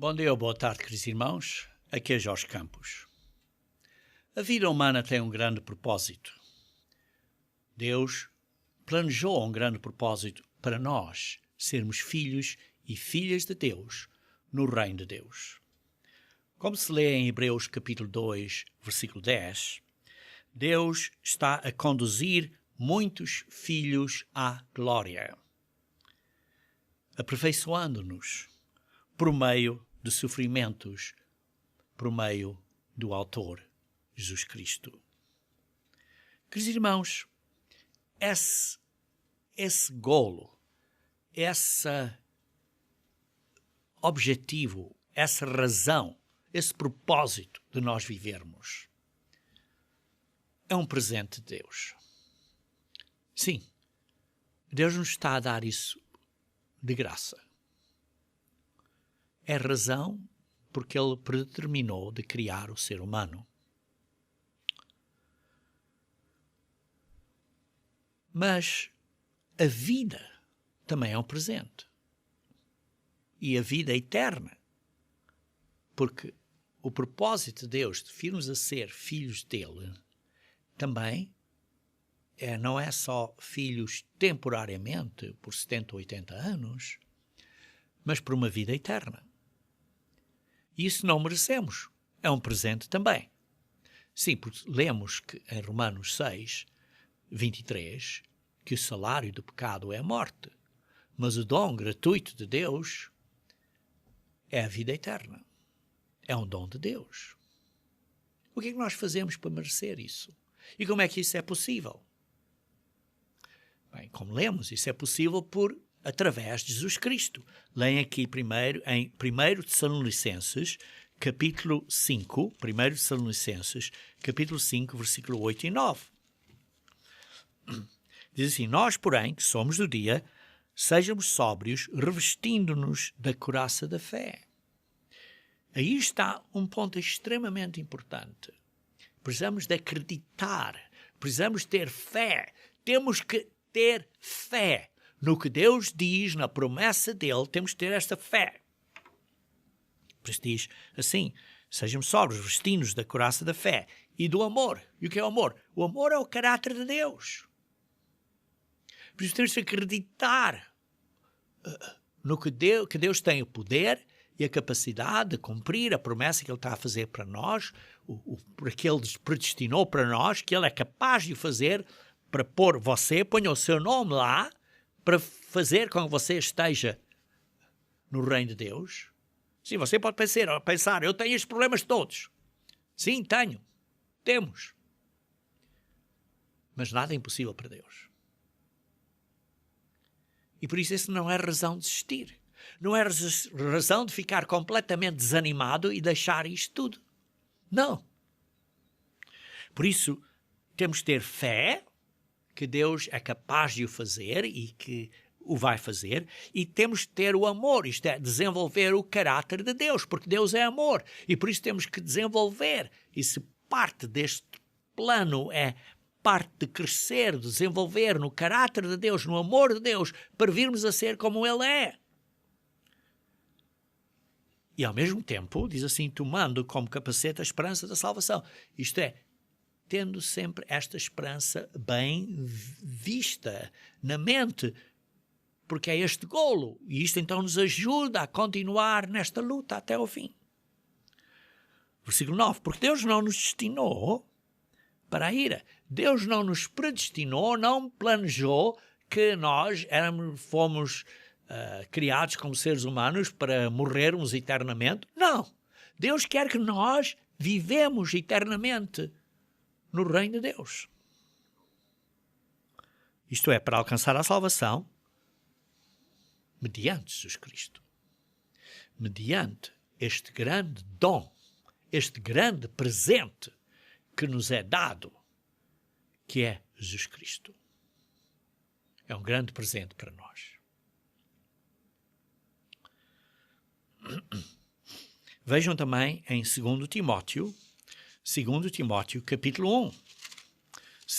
Bom dia ou boa tarde, queridos irmãos. Aqui é Jorge Campos. A vida humana tem um grande propósito. Deus planejou um grande propósito para nós sermos filhos e filhas de Deus no reino de Deus. Como se lê em Hebreus capítulo 2, versículo 10, Deus está a conduzir muitos filhos à glória, aperfeiçoando-nos por meio de sofrimentos, por meio do Autor, Jesus Cristo. Queridos irmãos, esse golo, esse objetivo, essa razão, esse propósito de nós vivermos, é um presente de Deus. Sim, Deus nos está a dar isso de graça. É a razão porque Ele predeterminou de criar o ser humano. Mas a vida também é um presente. E a vida é eterna. Porque o propósito de Deus de vir-nos a ser filhos dele também não é só filhos temporariamente, por 70 ou 80 anos, mas por uma vida eterna. E isso não merecemos. É um presente também. Sim, porque lemos que em Romanos 6, 23, que o salário do pecado é a morte, mas o dom gratuito de Deus é a vida eterna. É um dom de Deus. O que é que nós fazemos para merecer isso? E como é que isso é possível? Bem, como lemos, isso é possível através de Jesus Cristo. Leem aqui primeiro em 1 Tessalonicenses, capítulo 5, 1 Tessalonicenses, capítulo 5, versículo 8 e 9. Diz assim: nós, porém, que somos do dia, sejamos sóbrios, revestindo-nos da couraça da fé. Aí está um ponto extremamente importante. Precisamos de acreditar, precisamos ter fé, temos que ter fé no que Deus diz, na promessa dele, temos que ter esta fé. Por isso diz assim: sejamos sóbrios, vestindo-nos da couraça da fé e do amor. E o que é o amor? O amor é o caráter de Deus. Por isso temos que acreditar no que Deus tem o poder e a capacidade de cumprir a promessa que Ele está a fazer para nós, por que Ele predestinou para nós, que Ele é capaz de o fazer para pôr você, ponha o seu nome lá, para fazer com que você esteja no reino de Deus. Sim, você pode pensar, eu tenho estes problemas todos. Sim, temos. Mas nada é impossível para Deus. E por isso isso não é razão de desistir. Não é razão de ficar completamente desanimado e deixar isto tudo. Não. Por isso, temos que ter fé que Deus é capaz de o fazer e que o vai fazer, e temos que ter o amor, isto é, desenvolver o caráter de Deus, porque Deus é amor, e por isso temos que desenvolver, e se parte deste plano é parte de crescer, de desenvolver no caráter de Deus, no amor de Deus, para virmos a ser como Ele é. E ao mesmo tempo, diz assim, tomando como capacete a esperança da salvação. Isto é, tendo sempre esta esperança bem vista na mente, porque é este golo, e isto então nos ajuda a continuar nesta luta até ao fim. Versículo 9, porque Deus não nos destinou para a ira. Deus não nos predestinou, não planejou que nós fomos criados como seres humanos para morrermos eternamente. Não. Deus quer que nós vivemos eternamente no reino de Deus. Isto é, para alcançar a salvação mediante Jesus Cristo. Mediante este grande dom, este grande presente que nos é dado, que é Jesus Cristo. É um grande presente para nós. Vejam também em 2 Timóteo, capítulo 1.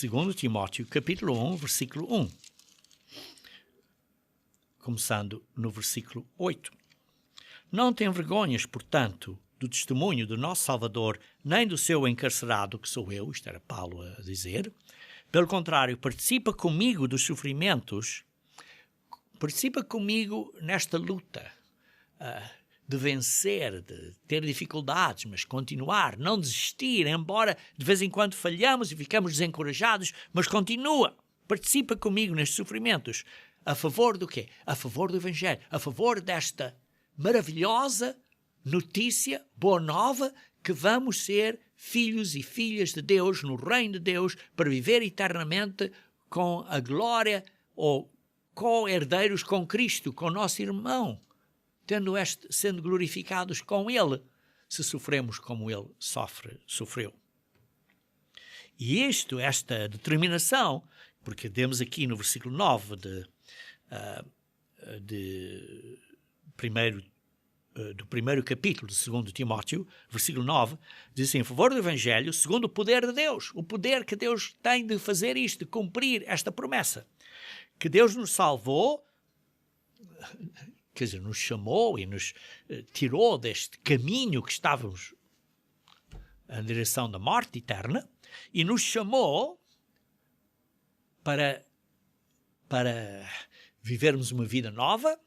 2 Timóteo, capítulo 1, versículo 1. Começando no versículo 8. Não te envergonhas, portanto, do testemunho do nosso Salvador, nem do seu encarcerado, que sou eu, isto era Paulo a dizer. Pelo contrário, participa comigo dos sofrimentos, participa comigo nesta luta de vencer, de ter dificuldades, mas continuar, não desistir, embora de vez em quando falhamos e ficamos desencorajados, mas continua, participa comigo nestes sofrimentos. A favor do quê? A favor do Evangelho, a favor desta maravilhosa notícia, boa nova, que vamos ser filhos e filhas de Deus no reino de Deus para viver eternamente com a glória ou co-herdeiros com Cristo, com nosso irmão, sendo glorificados com Ele, se sofremos como Ele sofreu. E esta determinação, porque temos aqui no versículo 9 do primeiro capítulo de 2 Timóteo, versículo 9, diz assim: em favor do Evangelho, segundo o poder de Deus, o poder que Deus tem de fazer isto, de cumprir esta promessa, que Deus nos salvou, quer dizer, nos chamou e nos tirou deste caminho que estávamos em direção da morte eterna, e nos chamou para vivermos uma vida nova,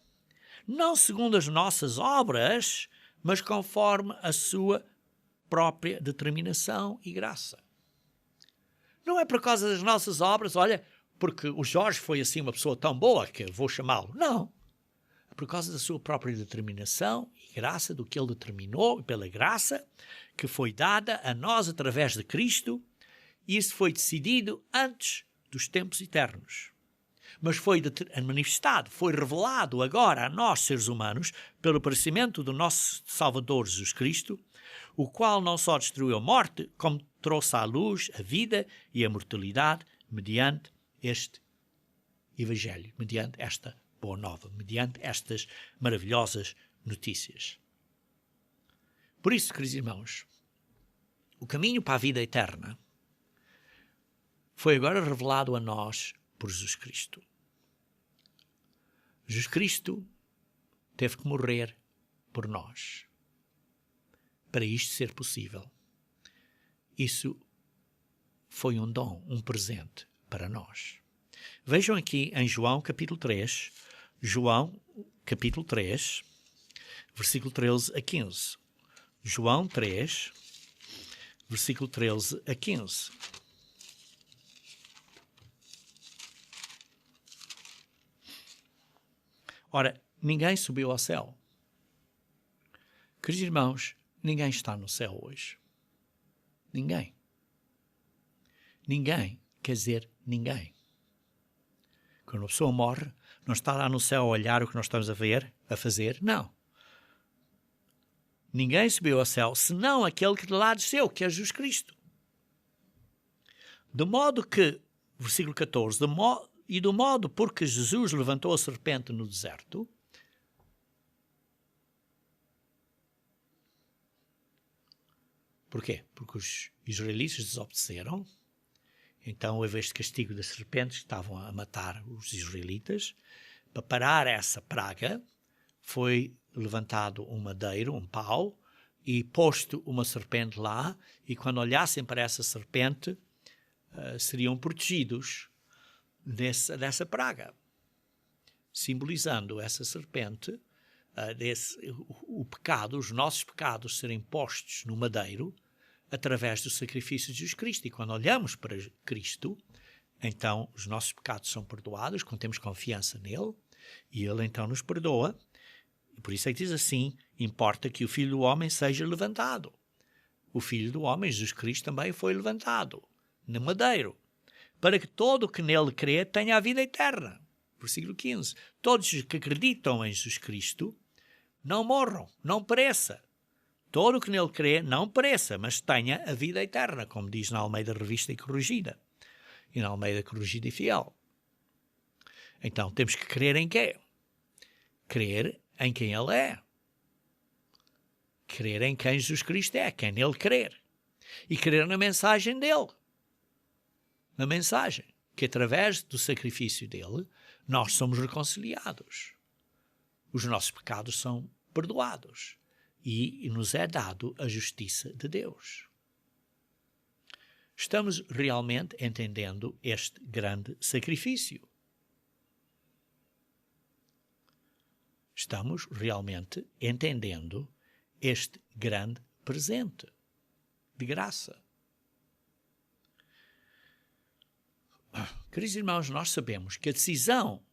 não segundo as nossas obras, mas conforme a sua própria determinação e graça. Não é por causa das nossas obras, olha, porque o Jorge foi assim uma pessoa tão boa que vou chamá-lo. Não. É por causa da sua própria determinação e graça, do que ele determinou, pela graça que foi dada a nós através de Cristo, e isso foi decidido antes dos tempos eternos. Mas foi manifestado, foi revelado agora a nós, seres humanos, pelo aparecimento do nosso Salvador Jesus Cristo, o qual não só destruiu a morte, como trouxe à luz a vida e a mortalidade mediante este Evangelho, mediante esta boa nova, mediante estas maravilhosas notícias. Por isso, queridos irmãos, o caminho para a vida eterna foi agora revelado a nós por Jesus Cristo. Jesus Cristo teve que morrer por nós para isto ser possível. Isso foi um dom, um presente para nós. Vejam aqui em João capítulo 3, João capítulo 3, versículo 13 a 15. João 3, versículo 13 a 15. Ora, ninguém subiu ao céu. Queridos irmãos, ninguém está no céu hoje. Ninguém. Ninguém quer dizer ninguém. Quando uma pessoa morre, não está lá no céu a olhar o que nós estamos a ver, a fazer. Não. Ninguém subiu ao céu, senão aquele que de lá desceu, que é Jesus Cristo. De modo que, versículo 14, do modo porque Jesus levantou a serpente no deserto, porquê? Porque os israelitas desobedeceram, então houve este castigo das serpentes que estavam a matar os israelitas. Para parar essa praga, foi levantado um madeiro, um pau, e posto uma serpente lá, e quando olhassem para essa serpente, seriam protegidos dessa praga, simbolizando essa serpente, o pecado, os nossos pecados serem postos no madeiro através do sacrifício de Jesus Cristo. E quando olhamos para Cristo, então os nossos pecados são perdoados, quando temos confiança nele, e ele então nos perdoa. E por isso é que diz assim: importa que o Filho do Homem seja levantado. O Filho do Homem, Jesus Cristo, também foi levantado no madeiro, para que todo o que nele crê tenha a vida eterna. Versículo 15. Todos os que acreditam em Jesus Cristo não morram, não pereça. Todo o que nele crê não pereça, mas tenha a vida eterna, como diz na Almeida Revista e Corrigida, e na Almeida Corrigida e Fiel. Então, temos que crer em quê? Crer em quem ele é. Crer em quem Jesus Cristo é, quem nele crer. E crer na mensagem dele. Na mensagem que através do sacrifício dele nós somos reconciliados. Os nossos pecados são perdoados e nos é dado a justiça de Deus. Estamos realmente entendendo este grande sacrifício? Estamos realmente entendendo este grande presente de graça? Queridos irmãos, nós sabemos que a decisão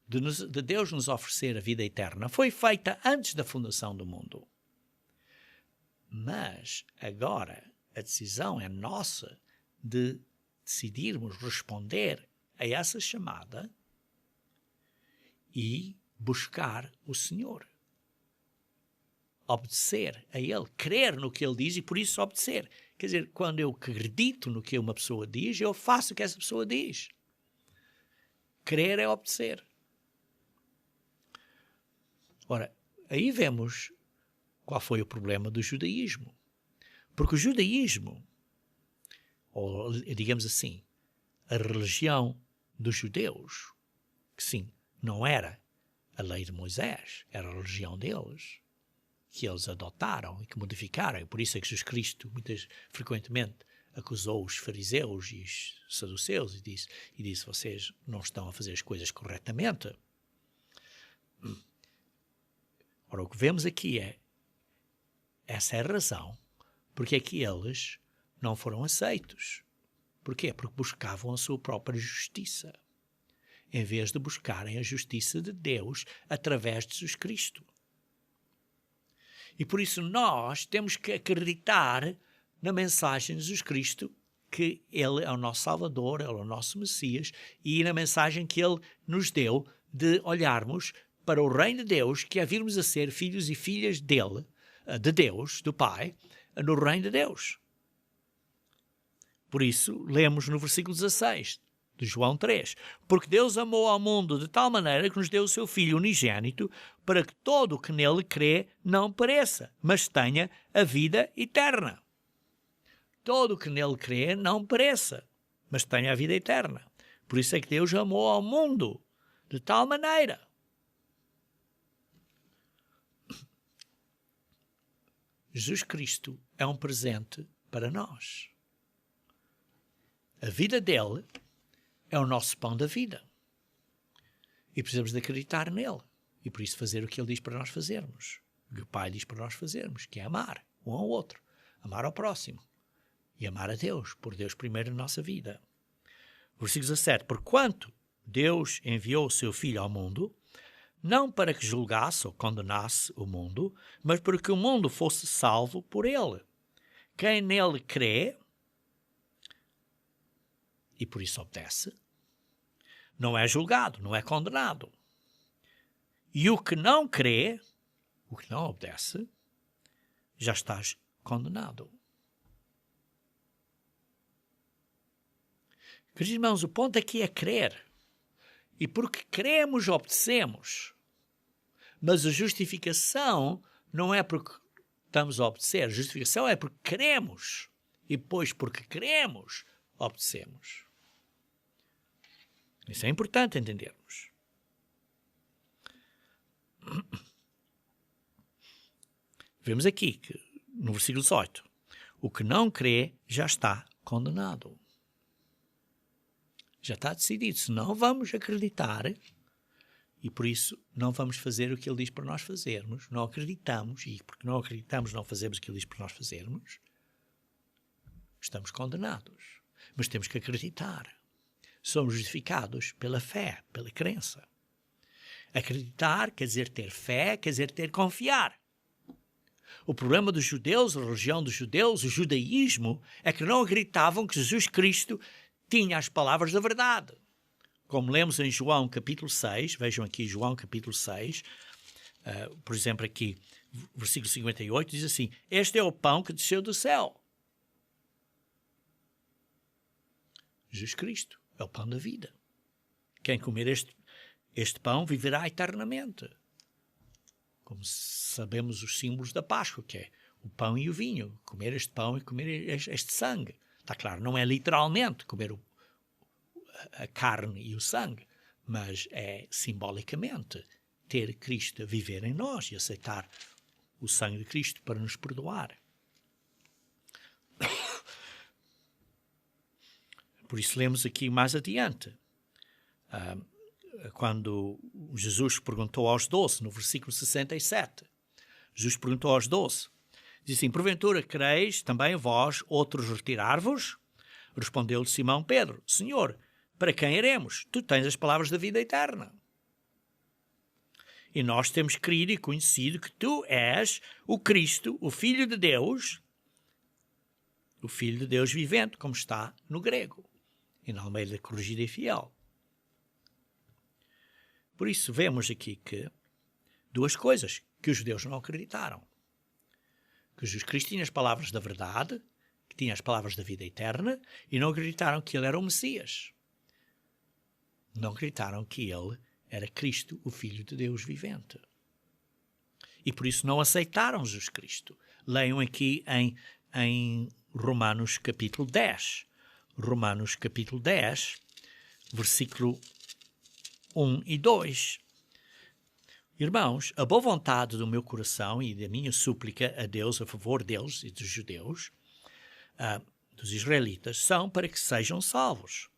de Deus nos oferecer a vida eterna foi feita antes da fundação do mundo. Mas agora a decisão é nossa de decidirmos responder a essa chamada e buscar o Senhor. Obedecer a Ele, crer no que Ele diz e por isso obedecer. Quer dizer, quando eu acredito no que uma pessoa diz, eu faço o que essa pessoa diz. Crer é obedecer. Ora, aí vemos qual foi o problema do judaísmo. Porque o judaísmo, ou digamos assim, a religião dos judeus, que sim, não era a lei de Moisés, era a religião deles, que eles adotaram e que modificaram. E por isso é que Jesus Cristo, frequentemente, acusou os fariseus e os saduceus e disse, vocês não estão a fazer as coisas corretamente. Ora, o que vemos aqui essa é a razão porque é que eles não foram aceitos. Porquê? Porque buscavam a sua própria justiça, em vez de buscarem a justiça de Deus através de Jesus Cristo. E por isso nós temos que acreditar na mensagem de Jesus Cristo, que Ele é o nosso Salvador, Ele é o nosso Messias, e na mensagem que Ele nos deu de olharmos para o reino de Deus, que é virmos a ser filhos e filhas dele, de Deus, do Pai, no reino de Deus. Por isso, lemos no versículo 16 de João 3. Porque Deus amou ao mundo de tal maneira que nos deu o seu Filho unigênito, para que todo o que nele crê não pereça, mas tenha a vida eterna. Todo o que nele crê não pereça, mas tenha a vida eterna. Por isso é que Deus amou ao mundo de tal maneira. Jesus Cristo é um presente para nós. A vida dele é o nosso pão da vida. E precisamos de acreditar nele. E por isso fazer o que ele diz para nós fazermos. O que o Pai diz para nós fazermos, que é amar um ao outro. Amar ao próximo. E amar a Deus, por Deus primeiro na nossa vida. Versículo 17. Porquanto Deus enviou o seu Filho ao mundo, não para que julgasse ou condenasse o mundo, mas para que o mundo fosse salvo por ele. Quem nele crê, e por isso obedece, não é julgado, não é condenado. E o que não crê, o que não obedece, já estás condenado. Queridos irmãos, o ponto aqui é crer. E porque cremos, obedecemos. Mas a justificação não é porque estamos a obedecer. A justificação é porque cremos. E depois, porque cremos, obedecemos. Isso é importante entendermos. Vemos aqui, que, no versículo 18, o que não crê já está condenado. Já está decidido. Se não vamos acreditar, e por isso não vamos fazer o que ele diz para nós fazermos, não acreditamos, e porque não acreditamos não fazemos o que ele diz para nós fazermos, estamos condenados. Mas temos que acreditar. Somos justificados pela fé, pela crença. Acreditar quer dizer ter fé, quer dizer ter confiar. O problema dos judeus, a religião dos judeus, o judaísmo, é que não acreditavam que Jesus Cristo tinha as palavras da verdade. Como lemos em João capítulo 6, vejam aqui João capítulo 6, por exemplo aqui, versículo 58, diz assim, este é o pão que desceu do céu. Jesus Cristo é o pão da vida. Quem comer este pão viverá eternamente. Como sabemos os símbolos da Páscoa, que é o pão e o vinho. Comer este pão e comer este sangue. Está claro, não é literalmente comer a carne e o sangue, mas é simbolicamente ter Cristo a viver em nós e aceitar o sangue de Cristo para nos perdoar. Por isso lemos aqui mais adiante, quando Jesus perguntou aos 12, no versículo 67, Jesus perguntou aos 12, diz assim: porventura quereis também vós outros retirar-vos? Respondeu-lhe Simão Pedro: Senhor, para quem iremos? Tu tens as palavras da vida eterna. E nós temos crido e conhecido que tu és o Cristo, o Filho de Deus vivente, como está no grego, e na Almeida Corrigida e Fiel. Por isso vemos aqui que duas coisas que os judeus não acreditaram. Que Jesus Cristo tinha as palavras da verdade, que tinha as palavras da vida eterna, e não acreditaram que ele era o Messias. Não acreditaram que ele era Cristo, o Filho de Deus vivente. E por isso não aceitaram Jesus Cristo. Leiam aqui em Romanos capítulo 10. Romanos capítulo 10, versículo 1 e 2. Irmãos, a boa vontade do meu coração e da minha súplica a Deus a favor deles e dos judeus, dos israelitas, são para que sejam salvos,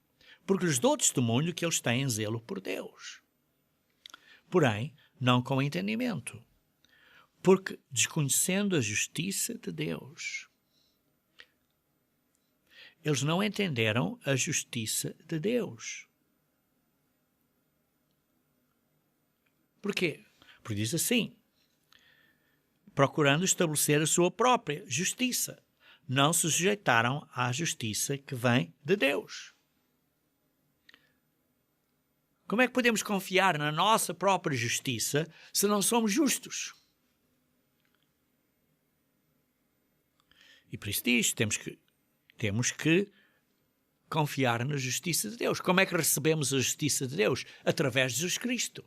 porque lhes dou testemunho que eles têm zelo por Deus. Porém, não com entendimento, porque desconhecendo a justiça de Deus, eles não entenderam a justiça de Deus. Por quê? Porque diz assim: procurando estabelecer a sua própria justiça, não se sujeitaram à justiça que vem de Deus. Como é que podemos confiar na nossa própria justiça se não somos justos? E por isso diz, temos que confiar na justiça de Deus. Como é que recebemos a justiça de Deus? Através de Jesus Cristo.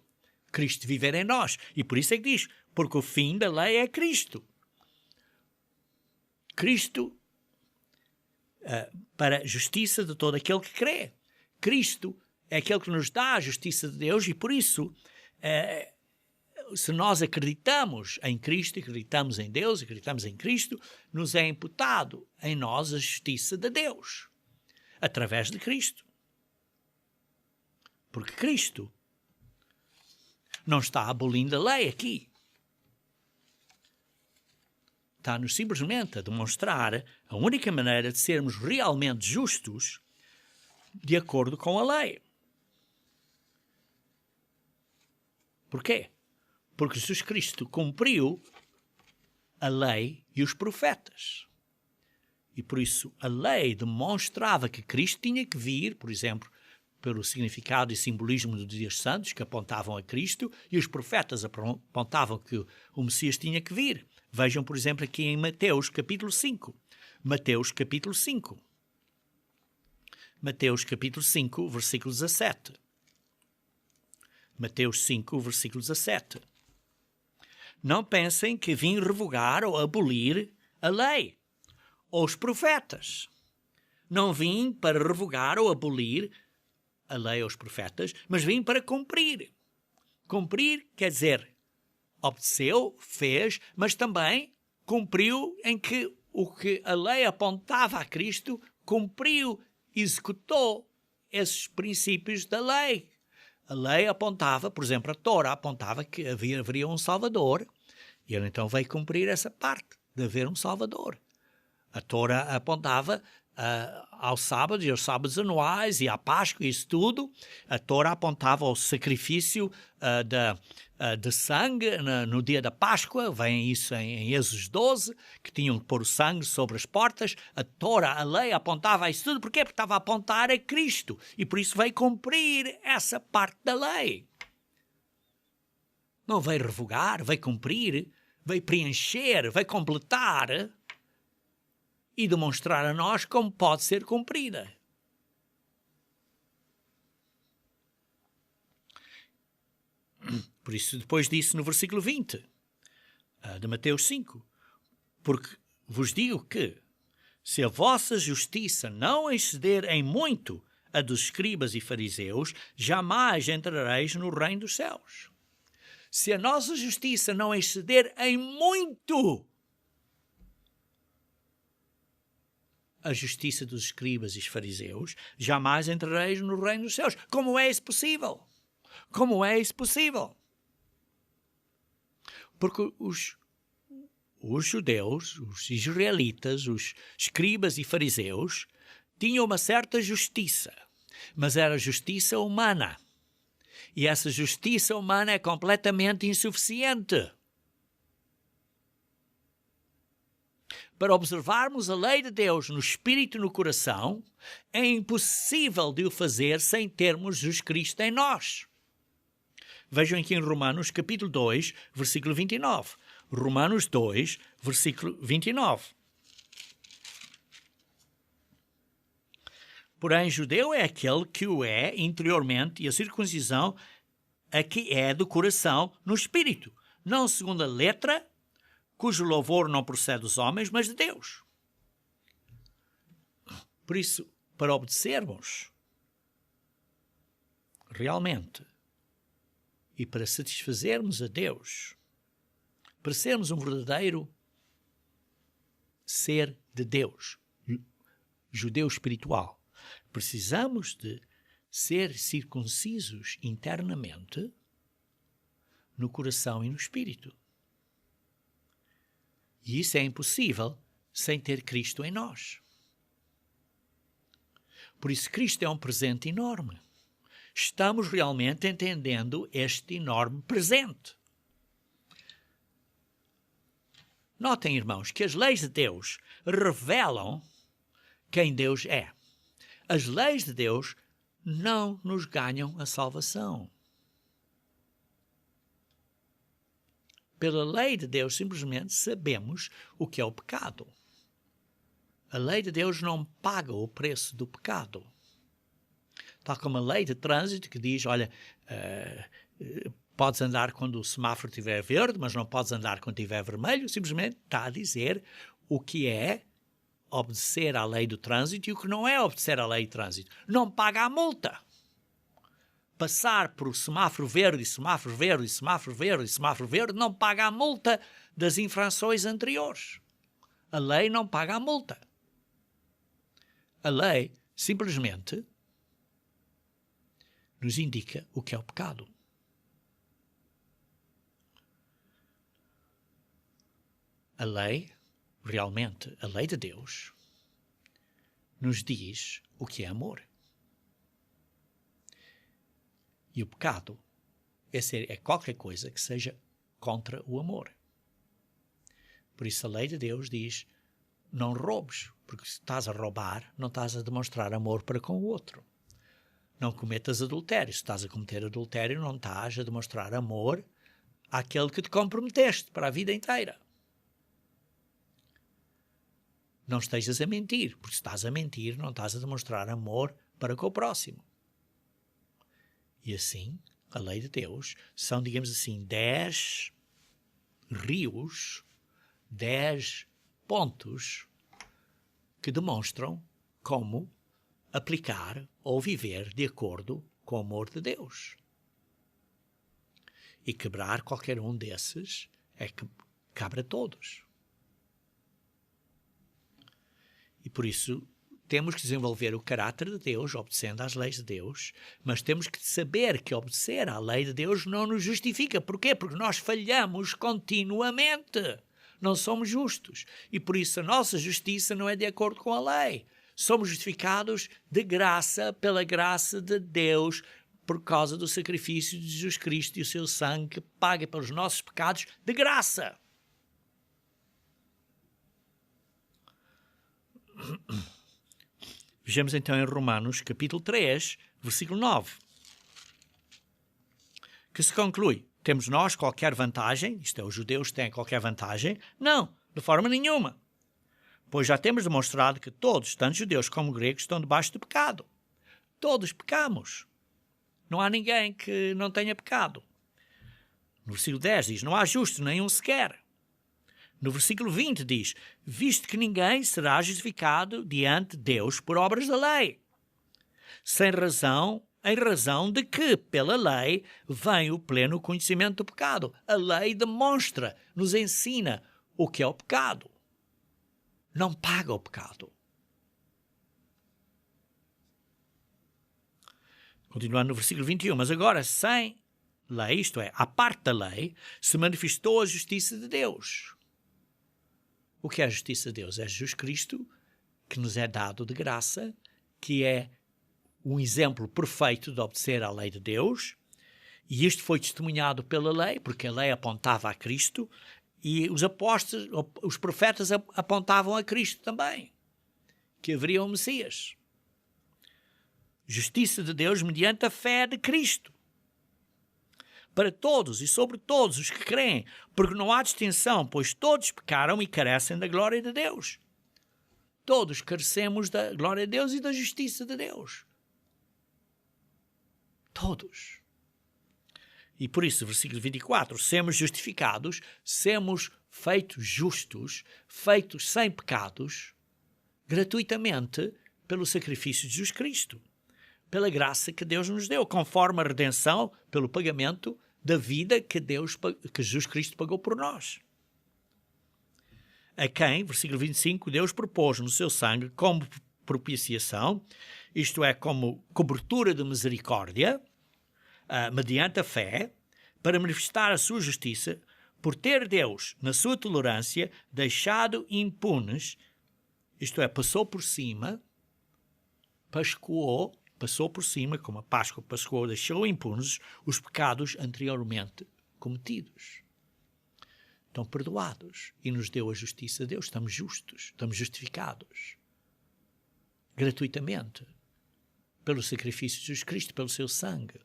Cristo viver em nós. E por isso é que diz, porque o fim da lei é Cristo. Cristo para a justiça de todo aquele que crê. Cristo é aquele que nos dá a justiça de Deus e por isso, se nós acreditamos em Cristo, acreditamos em Deus, acreditamos em Cristo, nos é imputado em nós a justiça de Deus, através de Cristo. Porque Cristo não está abolindo a lei aqui. Está-nos simplesmente a demonstrar a única maneira de sermos realmente justos de acordo com a lei. Porquê? Porque Jesus Cristo cumpriu a lei e os profetas. E por isso a lei demonstrava que Cristo tinha que vir, por exemplo, pelo significado e simbolismo dos dias santos que apontavam a Cristo, e os profetas apontavam que o Messias tinha que vir. Vejam, por exemplo, aqui em Mateus capítulo 5. Mateus capítulo 5. Mateus capítulo 5, versículo 17. Mateus 5, versículo 17. Não pensem que vim revogar ou abolir a lei ou os profetas. Não vim para revogar ou abolir a lei ou os profetas, mas vim para cumprir. Cumprir quer dizer, obedeceu, fez, mas também cumpriu em que o que a lei apontava a Cristo, cumpriu, executou esses princípios da lei. A lei apontava, por exemplo, a Torá apontava que haveria um Salvador, e ele então veio cumprir essa parte de haver um Salvador. A Torá apontava aos sábados e aos sábados anuais e à Páscoa e isso tudo. A Torá apontava ao sacrifício de sangue no dia da Páscoa, vem isso em Êxodo 12, que tinham que pôr o sangue sobre as portas. A Torá, a lei, apontava a isso tudo. Porquê? Porque estava a apontar a Cristo e por isso veio cumprir essa parte da lei. Não veio revogar, veio cumprir, veio preencher, veio completar e demonstrar a nós como pode ser cumprida. Por isso depois disse no versículo 20 de Mateus 5, porque vos digo que, se a vossa justiça não exceder em muito a dos escribas e fariseus, jamais entrareis no reino dos céus. se a nossa justiça não exceder em muito a justiça dos escribas e fariseus, jamais entrareis no reino dos céus. Como é isso possível? Como é isso possível? Porque os judeus, os israelitas, os escribas e fariseus tinham uma certa justiça, mas era justiça humana. E essa justiça humana é completamente insuficiente. Para observarmos a lei de Deus no espírito e no coração, é impossível de o fazer sem termos Jesus Cristo em nós. Vejam aqui em Romanos capítulo 2, versículo 29. Romanos 2, versículo 29. Porém, judeu é aquele que o é interiormente, e a circuncisão a que é do coração no espírito, não segundo a letra, cujo louvor não procede dos homens, mas de Deus. Por isso, para obedecermos realmente e para satisfazermos a Deus, para sermos um verdadeiro ser de Deus, judeu espiritual, precisamos de ser circuncisos internamente no coração e no espírito. E isso é impossível sem ter Cristo em nós. Por isso, Cristo é um presente enorme. Estamos realmente entendendo este enorme presente. Notem, irmãos, que as leis de Deus revelam quem Deus é. As leis de Deus não nos ganham a salvação. Pela lei de Deus, simplesmente sabemos o que é o pecado. A lei de Deus não paga o preço do pecado. Tal como a lei de trânsito que diz, olha, podes andar quando o semáforo estiver verde, mas não podes andar quando estiver vermelho, simplesmente está a dizer o que é obedecer à lei do trânsito e o que não é obedecer à lei do trânsito. Não paga a multa. Passar por semáforo verde, semáforo verde, semáforo verde, semáforo verde, não paga a multa das infrações anteriores. A lei não paga a multa. A lei simplesmente nos indica o que é o pecado. A lei, realmente, a lei de Deus, nos diz o que é amor. E o pecado é qualquer coisa que seja contra o amor. Por isso a lei de Deus diz, não roubes, porque se estás a roubar, não estás a demonstrar amor para com o outro. Não cometas adultério. Se estás a cometer adultério, não estás a demonstrar amor àquele que te comprometeste para a vida inteira. Não estejas a mentir, porque se estás a mentir, não estás a demonstrar amor para com o próximo. E assim, a lei de Deus são, digamos assim, 10 rios, 10 pontos que demonstram como aplicar ou viver de acordo com o amor de Deus. E quebrar qualquer um desses é que cabe a todos. E por isso temos que desenvolver o caráter de Deus, obedecendo às leis de Deus, mas temos que saber que obedecer à lei de Deus não nos justifica. Porquê? Porque nós falhamos continuamente. Não somos justos. E por isso a nossa justiça não é de acordo com a lei. Somos justificados de graça, pela graça de Deus, por causa do sacrifício de Jesus Cristo e o seu sangue que paga pelos nossos pecados de graça. Vejamos então em Romanos, capítulo 3, versículo 9. Que se conclui, temos nós qualquer vantagem? Isto é, os judeus têm qualquer vantagem? Não, de forma nenhuma. Pois já temos demonstrado que todos, tanto judeus como gregos, estão debaixo do pecado. Todos pecamos. Não há ninguém que não tenha pecado. No versículo 10 diz, não há justo nenhum sequer. No versículo 20 diz, visto que ninguém será justificado diante de Deus por obras da lei, sem razão em razão de que, pela lei, vem o pleno conhecimento do pecado. A lei demonstra, nos ensina o que é o pecado. Não paga o pecado. Continuando no versículo 21, mas agora sem lei, isto é, à parte da lei, se manifestou a justiça de Deus. O que é a justiça de Deus? É Jesus Cristo, que nos é dado de graça, que é um exemplo perfeito de obedecer à lei de Deus, e isto foi testemunhado pela lei, porque a lei apontava a Cristo, e os apóstolos, os profetas apontavam a Cristo também, que haveria um Messias. Justiça de Deus mediante a fé de Cristo. Para todos e sobre todos os que creem, porque não há distinção, pois todos pecaram e carecem da glória de Deus. Todos carecemos da glória de Deus e da justiça de Deus. Todos. E por isso, versículo 24, semos justificados, semos feitos justos, feitos sem pecados, gratuitamente, pelo sacrifício de Jesus Cristo, pela graça que Deus nos deu, conforme a redenção, pelo pagamento da vida que Jesus Cristo pagou por nós. A quem, versículo 25, Deus propôs no seu sangue como propiciação, isto é, como cobertura de misericórdia, mediante a fé, para manifestar a sua justiça, por ter Deus, na sua tolerância, deixado impunes, isto é, passou por cima, passou por cima, como a Páscoa pascoou, deixou impunes os pecados anteriormente cometidos. Estão perdoados e nos deu a justiça de Deus. Estamos justos, estamos justificados. Gratuitamente. Pelo sacrifício de Jesus Cristo, pelo seu sangue.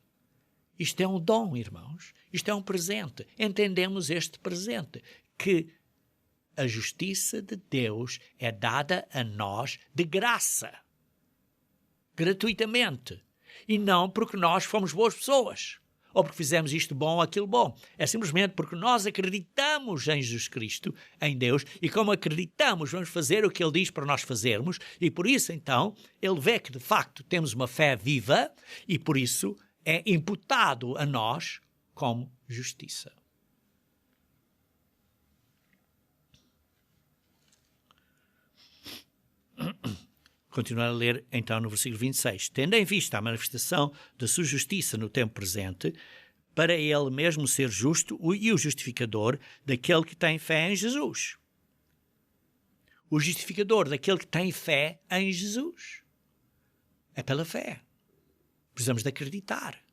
Isto é um dom, irmãos. Isto é um presente. Entendemos este presente. Que a justiça de Deus é dada a nós de graça. Gratuitamente. E não porque nós fomos boas pessoas. Ou porque fizemos isto bom ou aquilo bom. É simplesmente porque nós acreditamos em Jesus Cristo, em Deus, e como acreditamos, vamos fazer o que Ele diz para nós fazermos, e por isso, então, Ele vê que, de facto, temos uma fé viva, e por isso é imputado a nós como justiça. Continuar a ler, então, no versículo 26. Tendo em vista a manifestação da sua justiça no tempo presente, para ele mesmo ser justo e o justificador daquele que tem fé em Jesus. O justificador daquele que tem fé em Jesus. É pela fé. Precisamos de acreditar.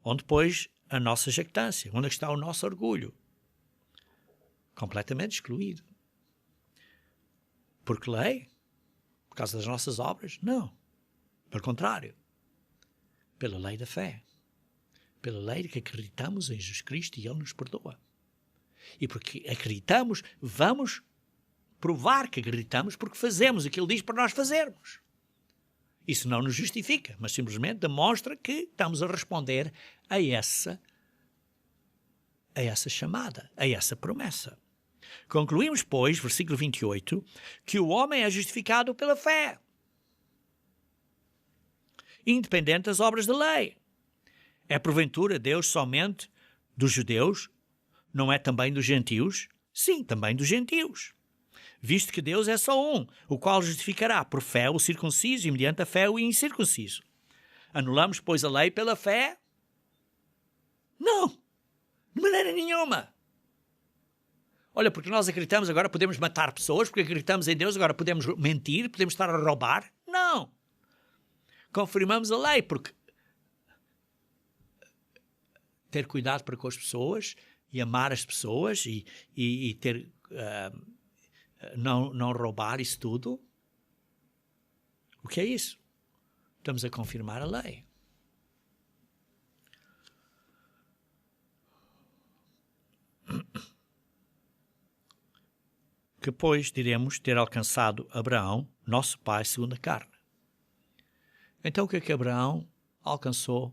Onde, pois, a nossa jactância? Onde está o nosso orgulho? Completamente excluído. Porque lei? Por causa das nossas obras? Não. Pelo contrário. Pela lei da fé. Pela lei de que acreditamos em Jesus Cristo e Ele nos perdoa. E porque acreditamos, vamos provar que acreditamos porque fazemos o que Ele diz para nós fazermos. Isso não nos justifica, mas simplesmente demonstra que estamos a responder a essa chamada, a essa promessa. Concluímos, pois, versículo 28, que o homem é justificado pela fé, independente das obras da lei. É porventura Deus somente dos judeus? Não é também dos gentios? Sim, também dos gentios. Visto que Deus é só um, o qual justificará por fé o circunciso e mediante a fé o incircunciso. Anulamos, pois, a lei pela fé? Não, de maneira nenhuma. Olha, porque nós acreditamos, agora podemos matar pessoas, porque acreditamos em Deus, agora podemos mentir, podemos estar a roubar. Não. Confirmamos a lei, porque ter cuidado para com as pessoas e amar as pessoas e ter, não roubar isso tudo. O que é isso? Estamos a confirmar a lei. Que, pois, diremos ter alcançado Abraão, nosso pai, segundo a carne. Então, o que é que Abraão alcançou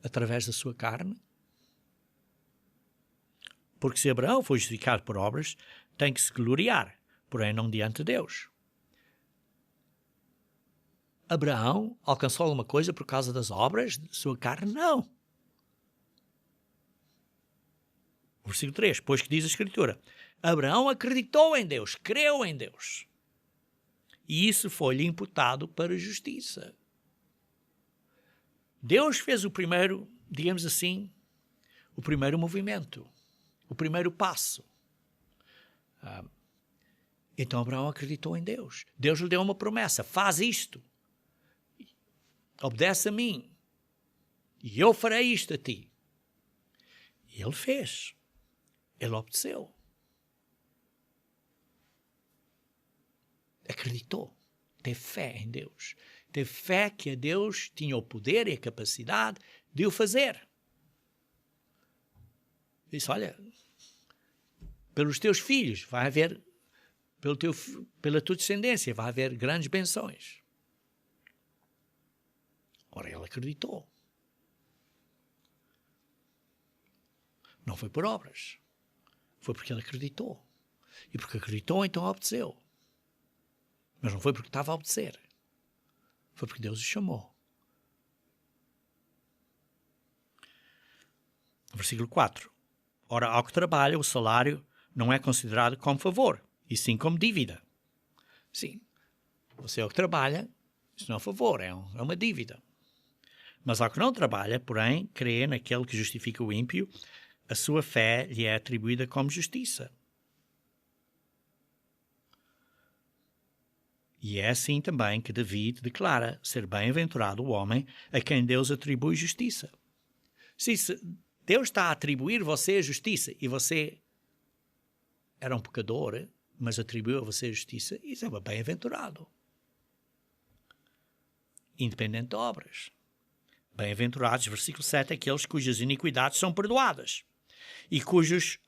através da sua carne? Porque se Abraão foi justificado por obras, tem que se gloriar, porém não diante de Deus. Abraão alcançou alguma coisa por causa das obras de sua carne? Não. Versículo 3, pois que diz a Escritura, Abraão acreditou em Deus, creu em Deus, e isso foi-lhe imputado para justiça. Deus fez o primeiro, digamos assim, o primeiro movimento, o primeiro passo. Então Abraão acreditou em Deus. Deus lhe deu uma promessa, faz isto, obedece a mim, e eu farei isto a ti. E ele fez. Ele obedeceu. Acreditou. Teve fé em Deus. Teve fé que a Deus tinha o poder e a capacidade de o fazer. Disse, olha, pelos teus filhos vai haver, pela tua descendência vai haver grandes bênçãos. Ora, ele acreditou. Não foi por obras. Foi porque ele acreditou. E porque acreditou, então obedeceu. Mas não foi porque estava a obedecer. Foi porque Deus o chamou. Versículo 4. Ora, ao que trabalha, o salário não é considerado como favor, e sim como dívida. Sim, você é o que trabalha, isso não é um favor, é uma dívida. Mas ao que não trabalha, porém, crê naquele que justifica o ímpio, a sua fé lhe é atribuída como justiça. E é assim também que David declara ser bem-aventurado o homem a quem Deus atribui justiça. Se Deus está a atribuir você a justiça e você era um pecador, mas atribuiu a você a justiça, isso é bem-aventurado. Independente de obras. Bem-aventurados, versículo 7, aqueles cujas iniquidades são perdoadas e cujos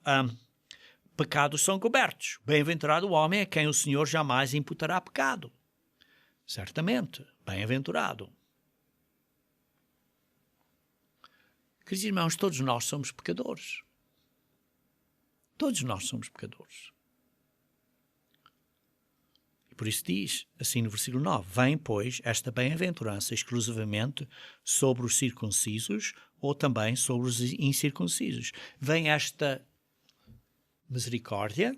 pecados são cobertos. Bem-aventurado o homem a quem o Senhor jamais imputará pecado. Certamente, bem-aventurado. Queridos irmãos, todos nós somos pecadores. Todos nós somos pecadores. E por isso diz, assim no versículo 9, vem, pois, esta bem-aventurança exclusivamente sobre os circuncisos ou também sobre os incircuncisos. Vem esta misericórdia,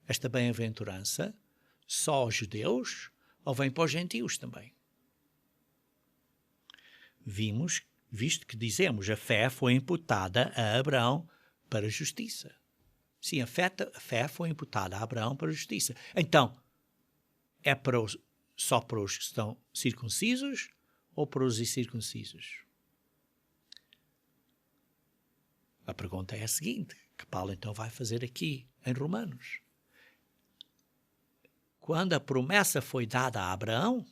esta bem-aventurança, só aos judeus ou vem para os gentios também? Visto que dizemos, a fé foi imputada a Abraão para a justiça. Sim, a fé foi imputada a Abraão para a justiça. Então, é só para os que estão circuncisos ou para os incircuncisos? A pergunta é a seguinte, que Paulo então vai fazer aqui em Romanos. Quando a promessa foi dada a Abraão,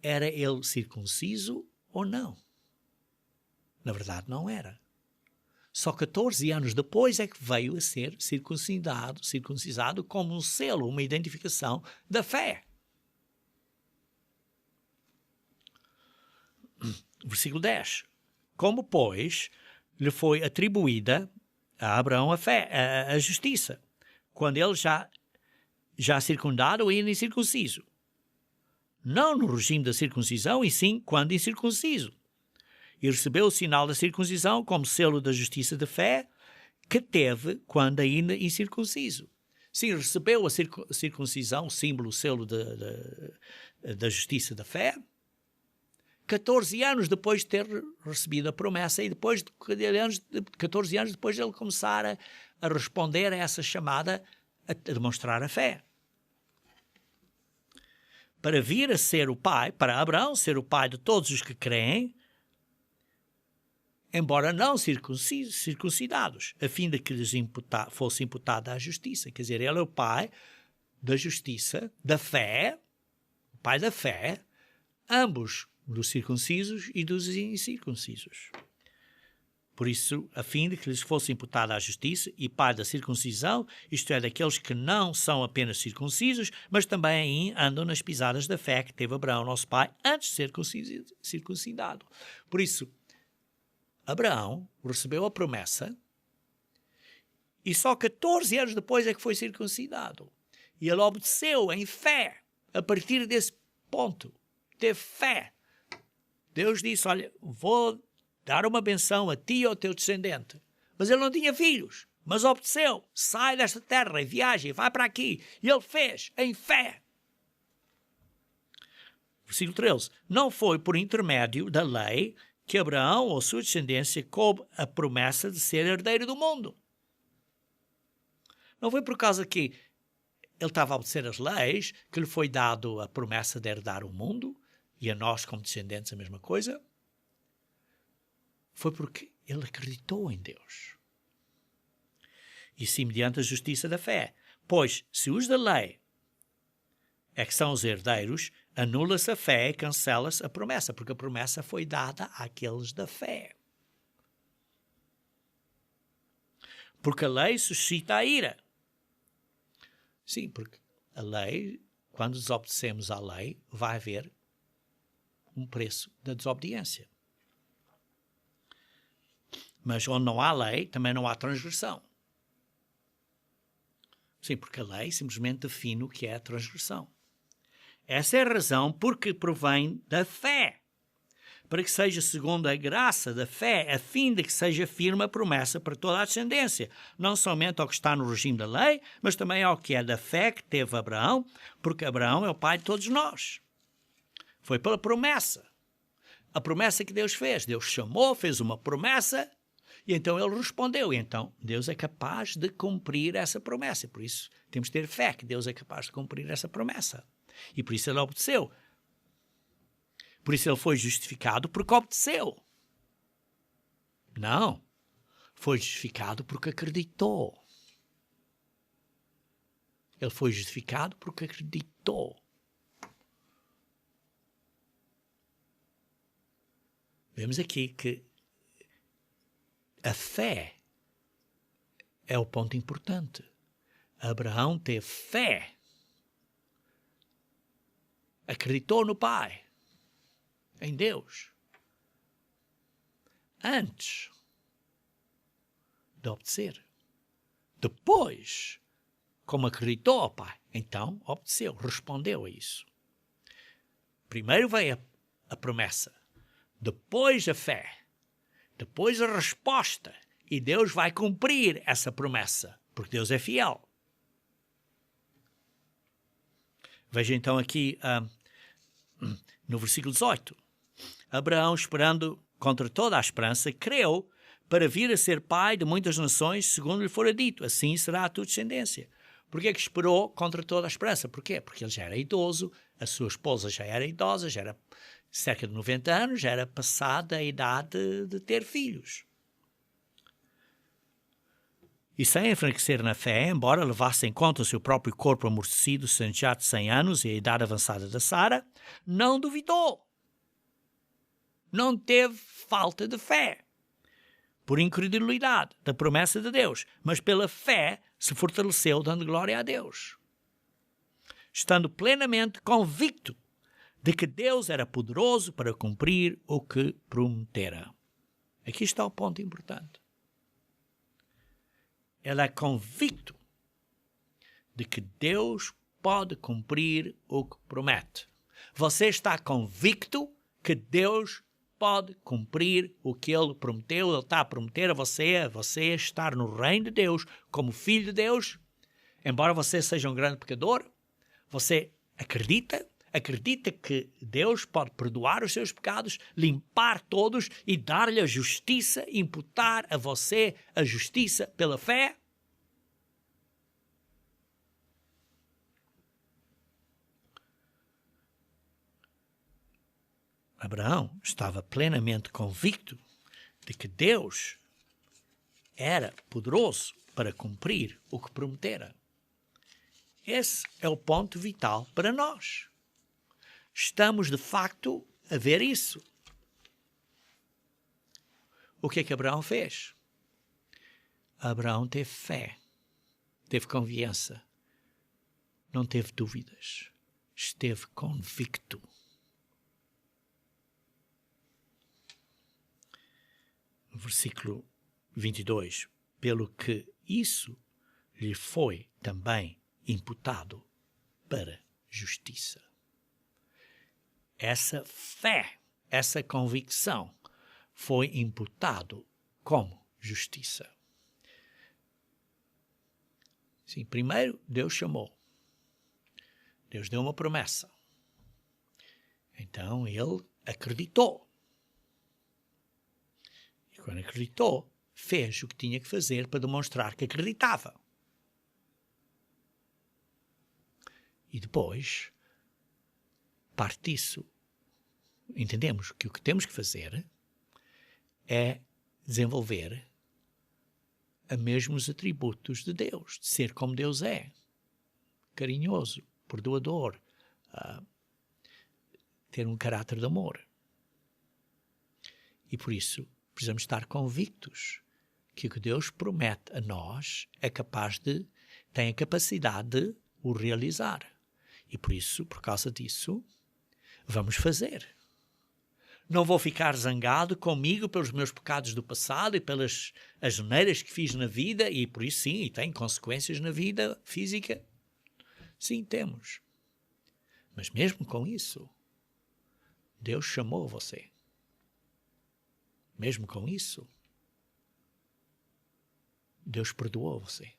era ele circunciso ou não? Na verdade não era. Só 14 anos depois é que veio a ser circuncisado como um selo, uma identificação da fé. Versículo 10. Como, pois, lhe foi atribuída a Abraão a fé, a justiça, quando ele já circundado e incircunciso. Não no regime da circuncisão, e sim quando incircunciso. E recebeu o sinal da circuncisão como selo da justiça de fé que teve quando ainda incircunciso. Sim, recebeu a circuncisão, símbolo, selo da justiça da fé, 14 anos depois de ter recebido a promessa e depois de 14 anos depois de ele começar a responder a essa chamada, a demonstrar a fé. Para vir a ser o pai, para Abraão ser o pai de todos os que creem, embora não circuncidados, a fim de que lhes fosse imputada a justiça. Quer dizer, ele é o pai da justiça, da fé, o pai da fé, ambos dos circuncisos e dos incircuncisos. Por isso, a fim de que lhes fosse imputada a justiça e pai da circuncisão, isto é, daqueles que não são apenas circuncisos, mas também andam nas pisadas da fé que teve Abraão, nosso pai, antes de ser circuncidado. Por isso, Abraão recebeu a promessa e só 14 anos depois é que foi circuncidado. E ele obedeceu em fé a partir desse ponto. Teve fé. Deus disse, olha, vou dar uma benção a ti e ao teu descendente. Mas ele não tinha filhos, mas obedeceu. Sai desta terra e viaja e vai para aqui. E ele fez em fé. Versículo 13. Não foi por intermédio da lei que Abraão ou sua descendência coube a promessa de ser herdeiro do mundo. Não foi por causa que ele estava a obedecer as leis que lhe foi dado a promessa de herdar o mundo, e a nós como descendentes a mesma coisa. Foi porque ele acreditou em Deus. E sim, mediante a justiça da fé. Pois, se os da lei é que são os herdeiros, anula-se a fé e cancela-se a promessa, porque a promessa foi dada àqueles da fé. Porque a lei suscita a ira. Sim, porque a lei, quando desobedecemos à lei, vai haver um preço da desobediência. Mas onde não há lei, também não há transgressão. Sim, porque a lei simplesmente define o que é a transgressão. Essa é a razão porque provém da fé, para que seja segundo a graça da fé, a fim de que seja firme a promessa para toda a descendência, não somente ao que está no regime da lei, mas também ao que é da fé que teve Abraão, porque Abraão é o pai de todos nós. Foi pela promessa. A promessa que Deus fez. Deus chamou, fez uma promessa, e então ele respondeu. E então Deus é capaz de cumprir essa promessa. Por isso temos de ter fé que Deus é capaz de cumprir essa promessa. E por isso ele obedeceu. Por isso ele foi justificado porque obedeceu. Não. Foi justificado porque acreditou. Ele foi justificado porque acreditou. Vemos aqui que a fé é o ponto importante. Abraão teve fé. Acreditou no Pai, em Deus, antes de obedecer. Depois, como acreditou ao Pai, então obedeceu, respondeu a isso. Primeiro veio a promessa, depois a fé, depois a resposta, e Deus vai cumprir essa promessa, porque Deus é fiel. Veja então aqui no versículo 18. Abraão, esperando contra toda a esperança, creu para vir a ser pai de muitas nações, segundo lhe fora dito, assim será a tua descendência. Porquê é que esperou contra toda a esperança? Porquê? Porque ele já era idoso, a sua esposa já era idosa, já era cerca de 90 anos, já era passada a idade de ter filhos. E sem enfraquecer na fé, embora levasse em conta o seu próprio corpo amortecido, sendo já de 100 anos e a idade avançada da Sara, não duvidou. Não teve falta de fé, por incredulidade da promessa de Deus, mas pela fé se fortaleceu, dando glória a Deus, estando plenamente convicto de que Deus era poderoso para cumprir o que prometera. Aqui está o ponto importante. Ele é convicto de que Deus pode cumprir o que promete. Você está convicto que Deus pode cumprir o que Ele prometeu? Ele está a prometer a você estar no reino de Deus como filho de Deus? Embora você seja um grande pecador, você acredita que Deus pode perdoar os seus pecados, limpar todos e dar-lhe a justiça, imputar a você a justiça pela fé? Abraão estava plenamente convicto de que Deus era poderoso para cumprir o que prometera. Esse é o ponto vital para nós. Estamos, de facto, a ver isso. O que é que Abraão fez? Abraão teve fé, teve confiança, não teve dúvidas, esteve convicto. Versículo 22. Pelo que isso lhe foi também imputado para justiça. essa fé, essa convicção foi imputado como justiça. Sim, primeiro Deus chamou. Deus deu uma promessa. Então ele acreditou. E quando acreditou, fez o que tinha que fazer para demonstrar que acreditava. E depois, parte disso, entendemos que o que temos que fazer é desenvolver os mesmos atributos de Deus, de ser como Deus é, carinhoso, perdoador, ter um caráter de amor. E por isso precisamos estar convictos que o que Deus promete a nós é capaz de, tem a capacidade de o realizar. E por isso, por causa disso, vamos fazer. Não vou ficar zangado comigo pelos meus pecados do passado e pelas asneiras que fiz na vida, e por isso sim, e tem consequências na vida física. Sim, temos. Mas mesmo com isso, Deus chamou você. Mesmo com isso, Deus perdoou você.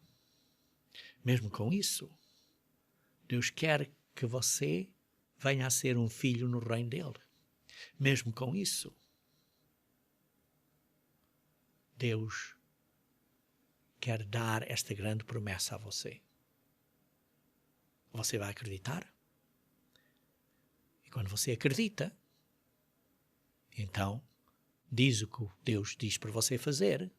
Mesmo com isso, Deus quer que você venha a ser um filho no reino dele. Mesmo com isso, Deus quer dar esta grande promessa a você. Você vai acreditar? E quando você acredita, então diz o que Deus diz para você fazer,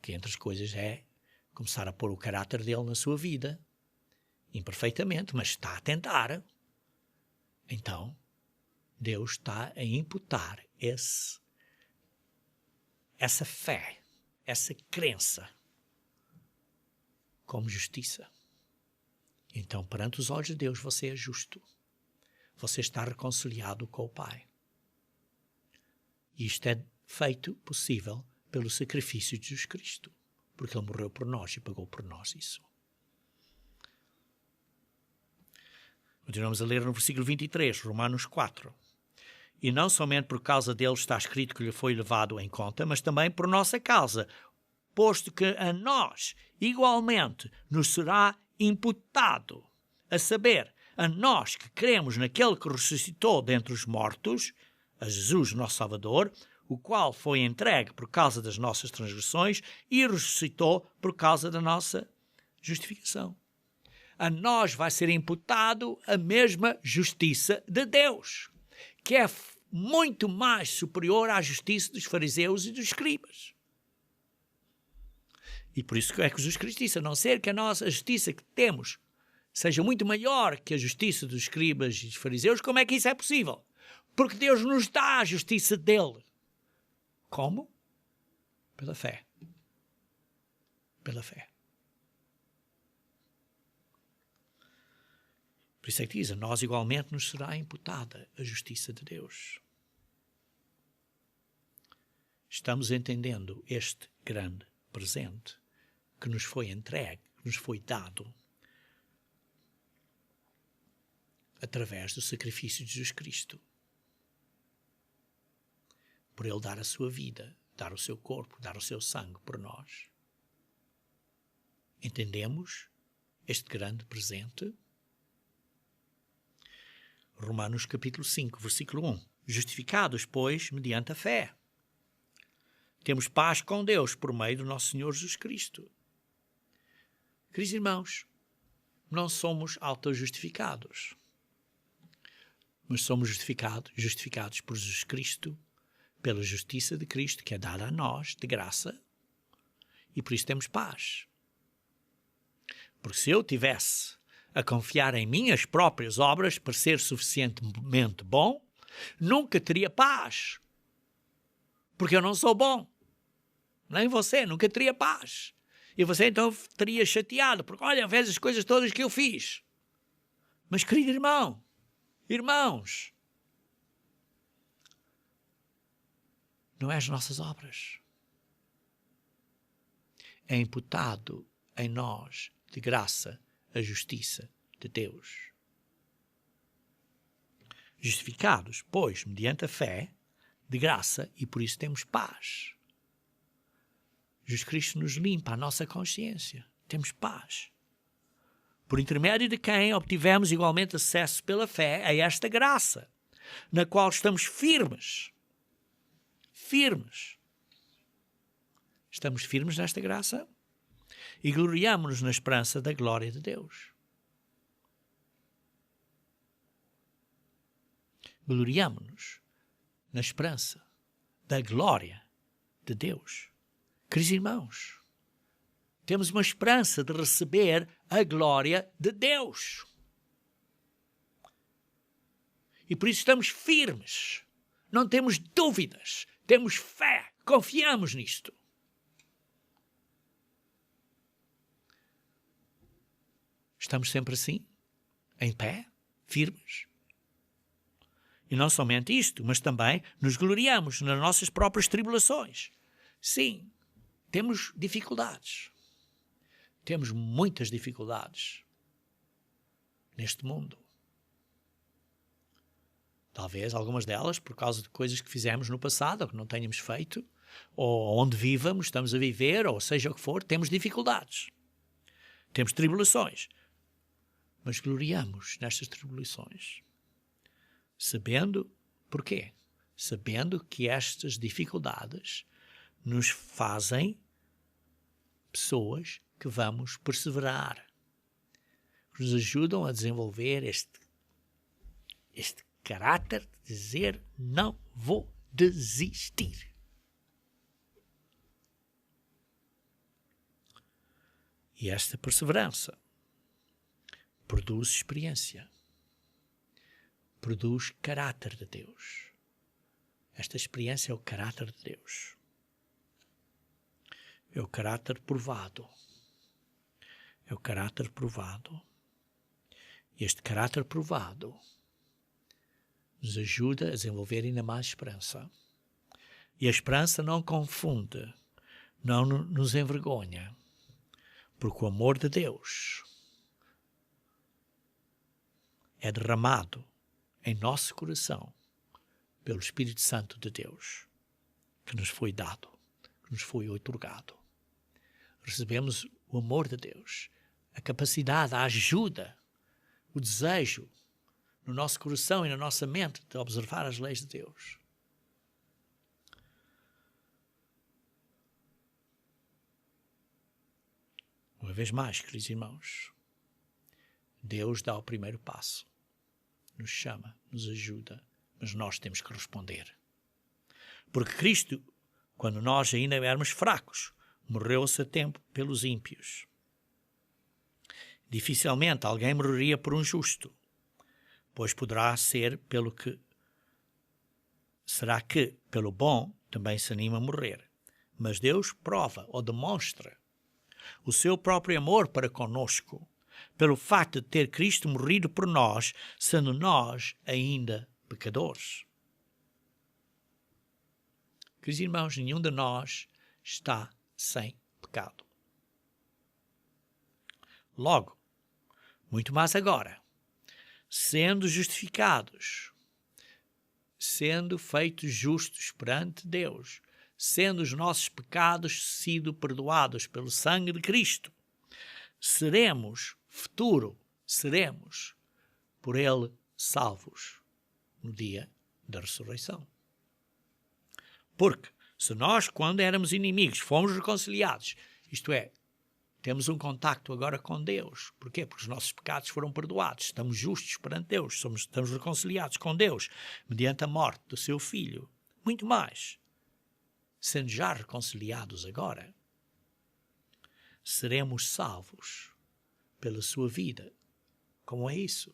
que entre as coisas é começar a pôr o caráter dele na sua vida, imperfeitamente, mas está a tentar. Então, Deus está a imputar essa fé, essa crença como justiça. Então, perante os olhos de Deus, você é justo. Você está reconciliado com o Pai. E isto é feito possível pelo sacrifício de Jesus Cristo, porque Ele morreu por nós e pagou por nós isso. Continuamos a ler no versículo 23, Romanos 4. E não somente por causa dele está escrito que lhe foi levado em conta, mas também por nossa causa, posto que a nós, igualmente, nos será imputado, a saber, a nós que cremos naquele que ressuscitou dentre os mortos, a Jesus, nosso Salvador, o qual foi entregue por causa das nossas transgressões e ressuscitou por causa da nossa justificação. A nós vai ser imputado a mesma justiça de Deus, que é muito mais superior à justiça dos fariseus e dos escribas. E por isso é que Jesus Cristo disse, a não ser que a nossa justiça que temos seja muito maior que a justiça dos escribas e dos fariseus, como é que isso é possível? Porque Deus nos dá a justiça dele. Como? Pela fé. Pela fé. Por isso é que diz, a nós igualmente nos será imputada a justiça de Deus. Estamos entendendo este grande presente que nos foi entregue, que nos foi dado através do sacrifício de Jesus Cristo. Por Ele dar a sua vida, dar o seu corpo, dar o seu sangue por nós. Entendemos este grande presente? Romanos capítulo 5, versículo 1. Justificados, pois, mediante a fé, temos paz com Deus por meio do nosso Senhor Jesus Cristo. Queridos irmãos, não somos autojustificados, mas somos justificados por Jesus Cristo, pela justiça de Cristo que é dada a nós, de graça, e por isso temos paz. Porque se eu tivesse a confiar em minhas próprias obras para ser suficientemente bom, nunca teria paz. Porque eu não sou bom. Nem você, nunca teria paz. E você então teria chateado, porque olha, vês as coisas todas que eu fiz. Mas querido irmão, irmãos, não é as nossas obras. É imputado em nós, de graça, a justiça de Deus. Justificados, pois, mediante a fé, de graça, e por isso temos paz. Jesus Cristo nos limpa a nossa consciência. Temos paz. Por intermédio de quem obtivemos igualmente acesso pela fé a esta graça, na qual estamos firmes. Firmes. Estamos firmes nesta graça e gloriamo-nos na esperança da glória de Deus. Gloriamo-nos na esperança da glória de Deus. Queridos irmãos, temos uma esperança de receber a glória de Deus. E por isso estamos firmes. Não temos dúvidas. Temos fé. Confiamos nisto. Estamos sempre assim, em pé, firmes. E não somente isto, mas também nos gloriamos nas nossas próprias tribulações. Sim, temos dificuldades. Temos muitas dificuldades neste mundo. Talvez algumas delas por causa de coisas que fizemos no passado ou que não tenhamos feito, ou onde vivamos, estamos a viver, ou seja o que for, temos dificuldades. Temos tribulações. Mas gloriamos nestas tribulações. Sabendo porquê? Sabendo que estas dificuldades nos fazem pessoas que vamos perseverar, que nos ajudam a desenvolver este caráter de dizer não vou desistir. E esta perseverança produz experiência, produz caráter de Deus. Esta experiência é o caráter de Deus. É o caráter provado. É o caráter provado. E este caráter provado nos ajuda a desenvolver ainda mais esperança. E a esperança não confunde, não nos envergonha, porque o amor de Deus é derramado em nosso coração pelo Espírito Santo de Deus, que nos foi dado, que nos foi outorgado. Recebemos o amor de Deus, a capacidade, a ajuda, o desejo no nosso coração e na nossa mente de observar as leis de Deus. Uma vez mais, queridos irmãos, Deus dá o primeiro passo, nos chama, nos ajuda, mas nós temos que responder. Porque Cristo, quando nós ainda éramos fracos, morreu a seu tempo pelos ímpios. Dificilmente alguém morreria por um justo, pois poderá ser pelo que... Será que, pelo bom, também se anima a morrer? Mas Deus prova ou demonstra o seu próprio amor para conosco, pelo facto de ter Cristo morrido por nós, sendo nós ainda pecadores. Queridos irmãos, nenhum de nós está sem pecado. Logo, muito mais agora, sendo justificados, sendo feitos justos perante Deus, sendo os nossos pecados sido perdoados pelo sangue de Cristo, seremos por Ele salvos no dia da ressurreição. Porque se nós, quando éramos inimigos, fomos reconciliados, isto é, temos um contacto agora com Deus. Porquê? Porque os nossos pecados foram perdoados. Estamos justos perante Deus. Estamos reconciliados com Deus mediante a morte do seu Filho. Muito mais. Sendo já reconciliados agora, seremos salvos pela sua vida. Como é isso?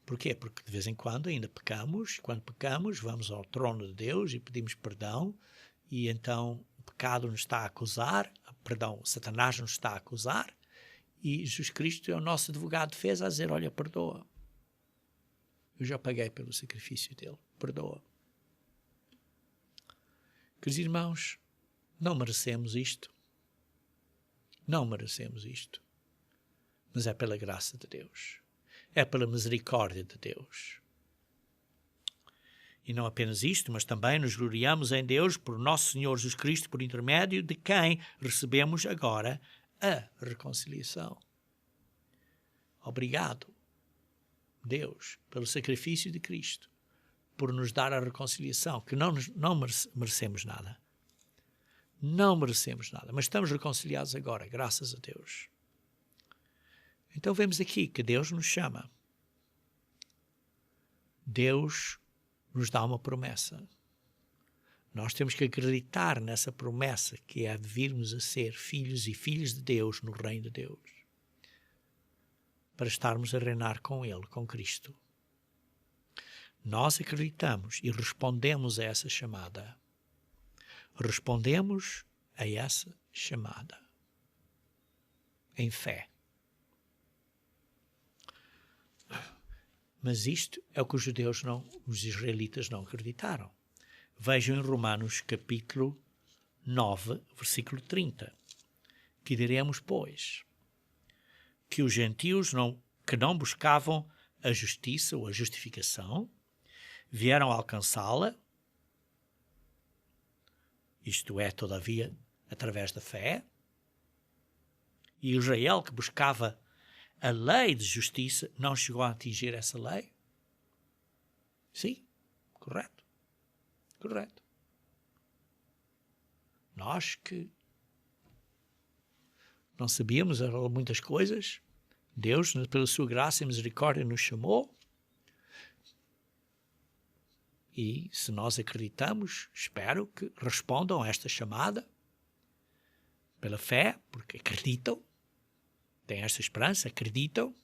Porquê? Porque de vez em quando ainda pecamos. Quando pecamos, vamos ao trono de Deus e pedimos perdão. E então o pecado nos está a acusar, Satanás nos está a acusar, e Jesus Cristo é o nosso advogado de defesa a dizer, olha, perdoa. Eu já paguei pelo sacrifício dele, perdoa. Queridos irmãos, não merecemos isto. Não merecemos isto. Mas é pela graça de Deus. É pela misericórdia de Deus. E não apenas isto, mas também nos gloriamos em Deus por nosso Senhor Jesus Cristo, por intermédio de quem recebemos agora a reconciliação. Obrigado, Deus, pelo sacrifício de Cristo, por nos dar a reconciliação, que não merecemos nada. Não merecemos nada, mas estamos reconciliados agora, graças a Deus. Então vemos aqui que Deus nos chama. Deus nos dá uma promessa. Nós temos que acreditar nessa promessa, que é de virmos a ser filhos e filhas de Deus no reino de Deus, para estarmos a reinar com Ele, com Cristo. Nós acreditamos e respondemos a essa chamada. Respondemos a essa chamada em fé. Mas isto é o que os israelitas não acreditaram. Vejam em Romanos capítulo 9, versículo 30. Que diremos, pois, que os gentios que não buscavam a justiça ou a justificação, vieram alcançá-la, isto é, todavia, através da fé, e Israel, que buscava a lei de justiça, não chegou a atingir essa lei? Sim, correto. Correto. Nós que não sabíamos muitas coisas, Deus, pela sua graça e misericórdia, nos chamou. E se nós acreditamos, espero que respondam a esta chamada pela fé, porque acreditam, têm esta esperança, acreditam.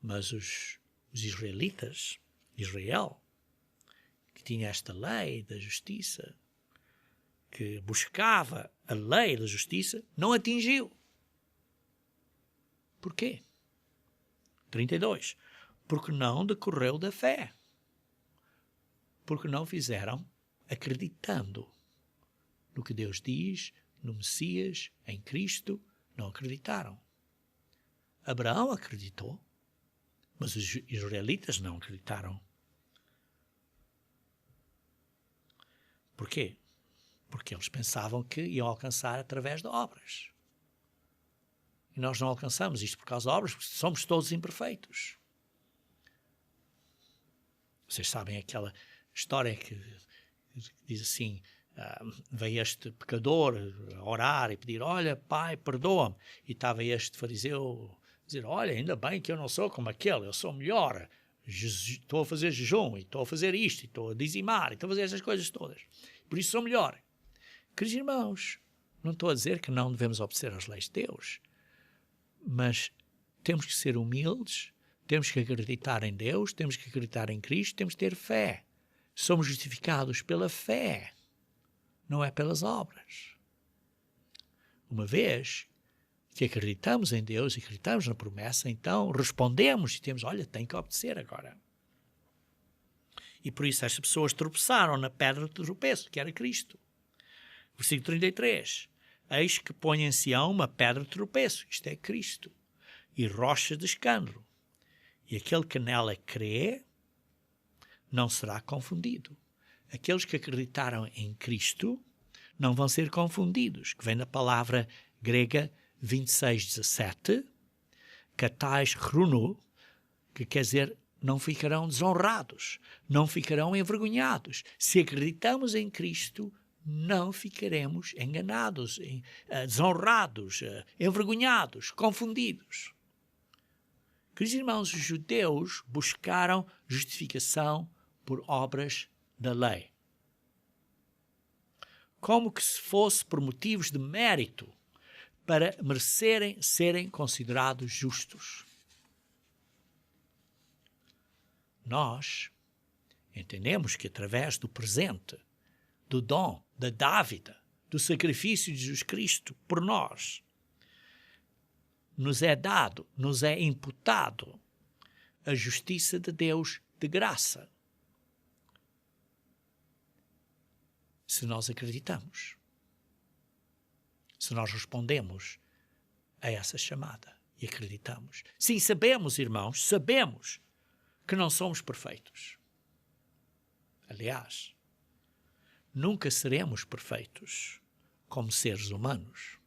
Mas os israelitas, Israel, que tinha esta lei da justiça, que buscava a lei da justiça, não atingiu. Porquê? 32. Porque não decorreu da fé. Porque não fizeram acreditando no que Deus diz, no Messias, em Cristo, não acreditaram. Abraão acreditou, mas os israelitas não acreditaram. Porquê? Porque eles pensavam que iam alcançar através de obras. E nós não alcançamos isto por causa de obras, porque somos todos imperfeitos. Vocês sabem aquela história que diz assim, veio este pecador a orar e pedir, olha, Pai, perdoa-me. E estava este fariseu a dizer, olha, ainda bem que eu não sou como aquele, eu sou melhor. Estou a fazer jejum, e estou a fazer isto, e estou a dizimar, e estou a fazer essas coisas todas. Por isso sou melhor. Queridos irmãos, não estou a dizer que não devemos obedecer às leis de Deus, mas temos que ser humildes, temos que acreditar em Deus, temos que acreditar em Cristo, temos que ter fé. Somos justificados pela fé, não é pelas obras. Uma vez que acreditamos em Deus, acreditamos na promessa, então respondemos e temos, olha, tem que obedecer agora. E por isso estas pessoas tropeçaram na pedra de tropeço, que era Cristo. Versículo 33. Eis que põe em Sião uma pedra de tropeço, isto é Cristo, e rocha de escândalo. E aquele que nela crê não será confundido. Aqueles que acreditaram em Cristo não vão ser confundidos, que vem da palavra grega 26:17, katais chrono, que quer dizer não ficarão desonrados, não ficarão envergonhados. Se acreditamos em Cristo, não ficaremos enganados, desonrados, envergonhados, confundidos. Queridos irmãos, os judeus buscaram justificação por obras da lei, como que se fosse por motivos de mérito, para merecerem serem considerados justos. Nós entendemos que através do presente, do dom, da dávida, do sacrifício de Jesus Cristo por nós, nos é dado, nos é imputado a justiça de Deus de graça. Se nós acreditamos, se nós respondemos a essa chamada e acreditamos. Sim, sabemos, irmãos, sabemos que não somos perfeitos. Aliás, nunca seremos perfeitos como seres humanos.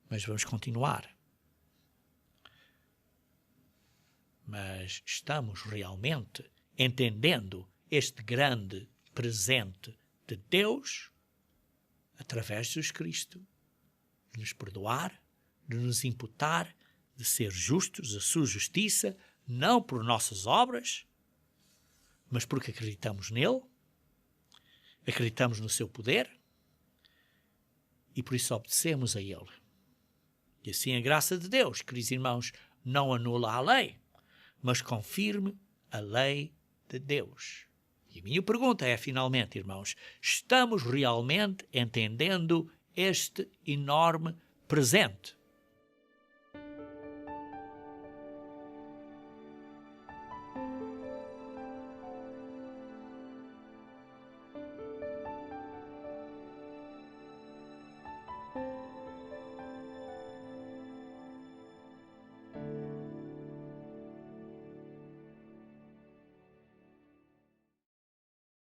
Mas vamos continuar. Mas estamos realmente entendendo este grande presente de Deus através de Jesus Cristo, de nos perdoar, de nos imputar, de ser justos, a sua justiça, não por nossas obras, mas porque acreditamos nele, acreditamos no seu poder e por isso obedecemos a ele. E assim a graça de Deus, queridos irmãos, não anula a lei, mas confirme a lei de Deus. E a minha pergunta é, finalmente, irmãos, estamos realmente entendendo este enorme presente